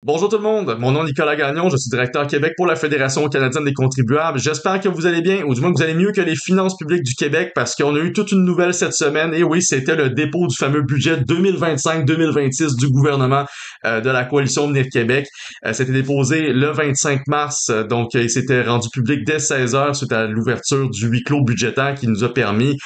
Bonjour tout le monde, mon nom est Nicolas Gagnon, je suis directeur Québec pour la Fédération canadienne des contribuables. J'espère que vous allez bien, ou du moins que vous allez mieux que les finances publiques du Québec, parce qu'on a eu toute une nouvelle cette semaine, et oui, c'était le dépôt du fameux budget 2025-2026 du gouvernement de la Coalition Venir Québec. C'était déposé le 25 mars, donc il s'était rendu public dès 16 heures suite à l'ouverture du huis clos budgétaire qui nous a permis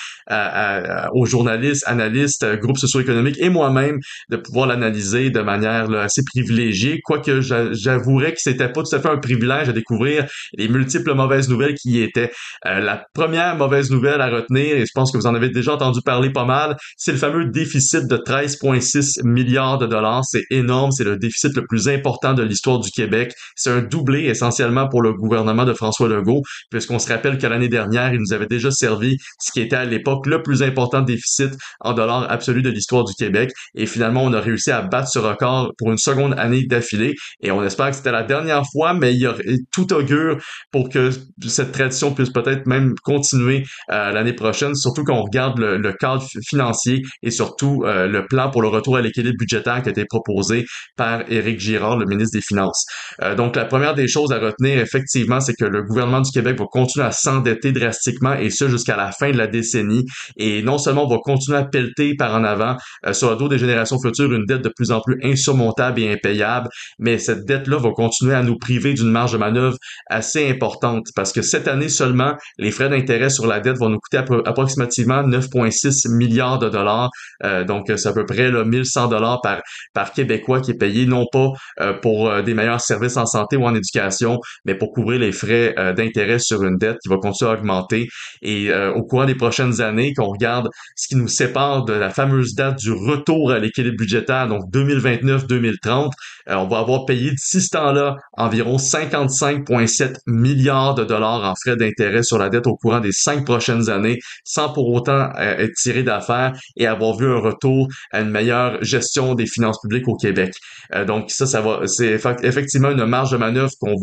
aux journalistes, analystes, groupes socio-économiques et moi-même de pouvoir l'analyser de manière là, assez privilégiée, quoique j'avouerais que c'était pas tout à fait un privilège à découvrir les multiples mauvaises nouvelles qui y étaient. La première mauvaise nouvelle à retenir, et je pense que vous en avez déjà entendu parler pas mal, c'est le fameux déficit de 13,6 milliards de dollars. C'est énorme, c'est le déficit le plus important de l'histoire du Québec. C'est un doublé essentiellement pour le gouvernement de François Legault, puisqu'on se rappelle que l'année dernière, il nous avait déjà servi ce qui était à l'époque le plus important déficit en dollars absolus de l'histoire du Québec. Et finalement, on a réussi à battre ce record pour une seconde année d'affilée. Et on espère que c'était la dernière fois, mais il y a tout augure pour que cette tradition puisse peut-être même continuer l'année prochaine, surtout quand on regarde le cadre financier et surtout le plan pour le retour à l'équilibre budgétaire qui a été proposé par Éric Girard, le ministre des Finances. Donc, la première des choses à retenir, effectivement, c'est que le gouvernement du Québec va continuer à s'endetter drastiquement et ce jusqu'à la fin de la décennie. Et non seulement on va continuer à pelleter par en avant sur le dos des générations futures une dette de plus en plus insurmontable et impayable, mais cette dette-là va continuer à nous priver d'une marge de manœuvre assez importante parce que cette année seulement, les frais d'intérêt sur la dette vont nous coûter approximativement 9,6 milliards de dollars. Donc, c'est à peu près là, 1100 dollars par Québécois qui est payé non pas pour des meilleurs services en santé ou en éducation, mais pour couvrir les frais d'intérêt sur une dette qui va continuer à augmenter. Et au courant des prochaines années, qu'on regarde ce qui nous sépare de la fameuse date du retour à l'équilibre budgétaire, donc 2029-2030, on va avoir payé d'ici ce temps-là environ 55,7 milliards de dollars en frais d'intérêt sur la dette au courant des 5 prochaines années, sans pour autant être tiré d'affaire et avoir vu un retour à une meilleure gestion des finances publiques au Québec. Donc c'est effectivement une marge de manœuvre dont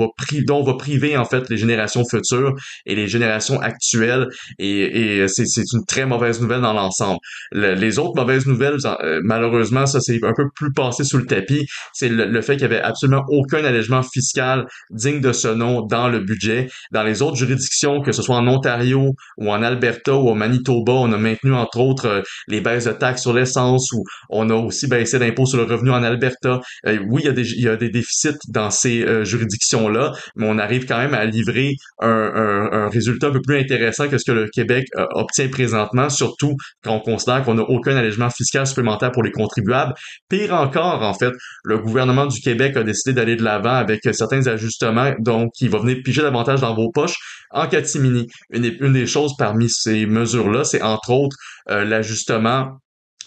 on va priver en fait les générations futures et les générations actuelles, et c'est une très mauvaise nouvelle dans l'ensemble. Les autres mauvaises nouvelles, malheureusement, ça c'est un peu plus passé sous le tapis, c'est le fait qu'il y avait absolument aucun allègement fiscal digne de ce nom dans le budget. Dans les autres juridictions, que ce soit en Ontario ou en Alberta ou au Manitoba, on a maintenu entre autres les baisses de taxes sur l'essence, ou on a aussi baissé d'impôts sur le revenu en Alberta. Oui, il y a des déficits dans ces juridictions-là, mais on arrive quand même à livrer un résultat un peu plus intéressant que ce que le Québec obtient présentement, surtout quand on considère qu'on n'a aucun allègement fiscal supplémentaire pour les contribuables. Pire encore, en fait, le gouvernement du Québec a décidé d'aller de l'avant avec certains ajustements, donc il va venir piger davantage dans vos poches en catimini. Une des choses parmi ces mesures-là, c'est entre autres l'ajustement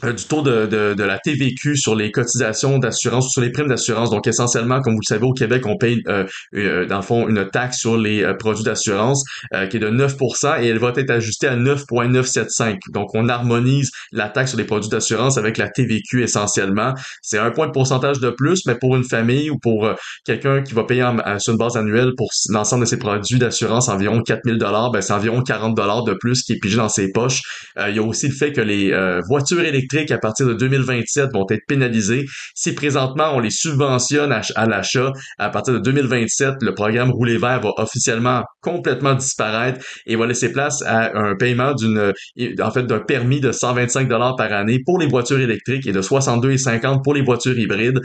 du taux de la TVQ sur les cotisations d'assurance, sur les primes d'assurance. Donc, essentiellement, comme vous le savez, au Québec, on paye, dans le fond, une taxe sur les produits d'assurance qui est de 9% et elle va être ajustée à 9,975. Donc, on harmonise la taxe sur les produits d'assurance avec la TVQ essentiellement. C'est un point de pourcentage de plus, mais pour une famille ou pour quelqu'un qui va payer sur une base annuelle pour l'ensemble de ses produits d'assurance environ 4000 dollars, ben c'est environ 40 dollars de plus qui est pigé dans ses poches. Il y a aussi le fait que les voitures électriques à partir de 2027 vont être pénalisés. Si présentement on les subventionne à l'achat, à partir de 2027, le programme Rouler vert va officiellement complètement disparaître et va laisser place à un paiement d'un permis de 125 dollars par année pour les voitures électriques et de 62,50 pour les voitures hybrides.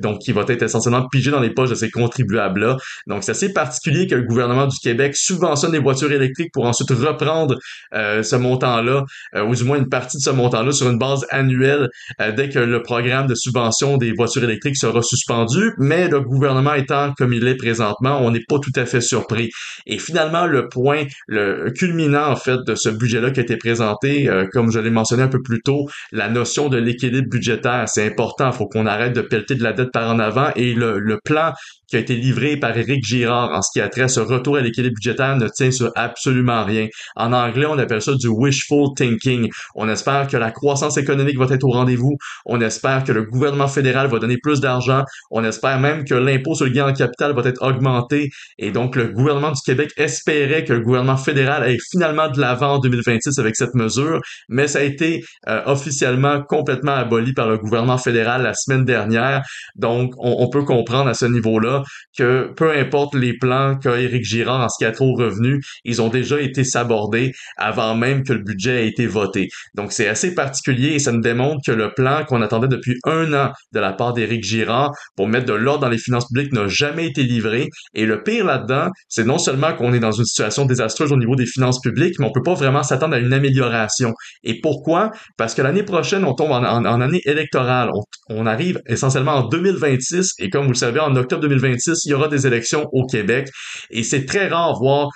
Donc qui va être essentiellement pigé dans les poches de ces contribuables-là. Donc c'est assez particulier que le gouvernement du Québec subventionne les voitures électriques pour ensuite reprendre ce montant-là, ou du moins une partie de ce montant-là sur une base annuelle dès que le programme de subvention des voitures électriques sera suspendu, mais le gouvernement étant comme il est présentement, on n'est pas tout à fait surpris. Et finalement, le culminant en fait de ce budget-là qui a été présenté, comme je l'ai mentionné un peu plus tôt, la notion de l'équilibre budgétaire, c'est important, il faut qu'on arrête de pelleter de la dette par en avant, et le plan qui a été livré par Éric Girard en ce qui a trait à ce retour à l'équilibre budgétaire ne tient sur absolument rien. En anglais, on appelle ça du wishful thinking. On espère que la croissance économique va être au rendez-vous. On espère que le gouvernement fédéral va donner plus d'argent. On espère même que l'impôt sur le gain en capital va être augmenté. Et donc, le gouvernement du Québec espérait que le gouvernement fédéral aille finalement de l'avant en 2026 avec cette mesure, mais ça a été officiellement complètement aboli par le gouvernement fédéral la semaine dernière. Donc, on peut comprendre à ce niveau-là que peu importe les plans qu'a Éric Girard en ce qui a trait aux revenus, ils ont déjà été sabordés avant même que le budget ait été voté. Donc, c'est assez particulier et ça nous démontre que le plan qu'on attendait depuis 1 an de la part d'Éric Girard pour mettre de l'ordre dans les finances publiques n'a jamais été livré. Et le pire là-dedans, c'est non seulement qu'on est dans une situation désastreuse au niveau des finances publiques, mais on peut pas vraiment s'attendre à une amélioration. Et pourquoi? Parce que l'année prochaine, on tombe en année électorale. On arrive essentiellement en 2026 et comme vous le savez, en octobre 2026, il y aura des élections au Québec et c'est très rare voir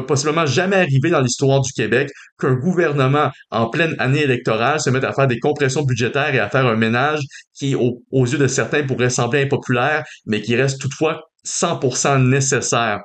possiblement jamais arrivé dans l'histoire du Québec qu'un gouvernement en pleine année électorale se mette à faire des compressions budgétaires et à faire un ménage qui, aux yeux de certains, pourrait sembler impopulaire, mais qui reste toutefois 100% nécessaire.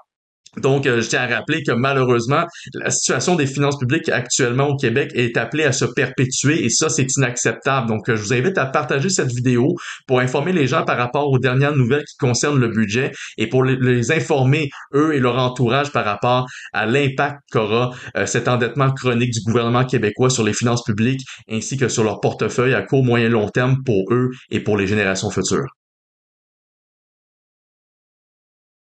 Donc, je tiens à rappeler que malheureusement, la situation des finances publiques actuellement au Québec est appelée à se perpétuer et ça, c'est inacceptable. Donc, je vous invite à partager cette vidéo pour informer les gens par rapport aux dernières nouvelles qui concernent le budget et pour les informer, eux et leur entourage, par rapport à l'impact qu'aura cet endettement chronique du gouvernement québécois sur les finances publiques ainsi que sur leur portefeuille à court, moyen, long terme pour eux et pour les générations futures.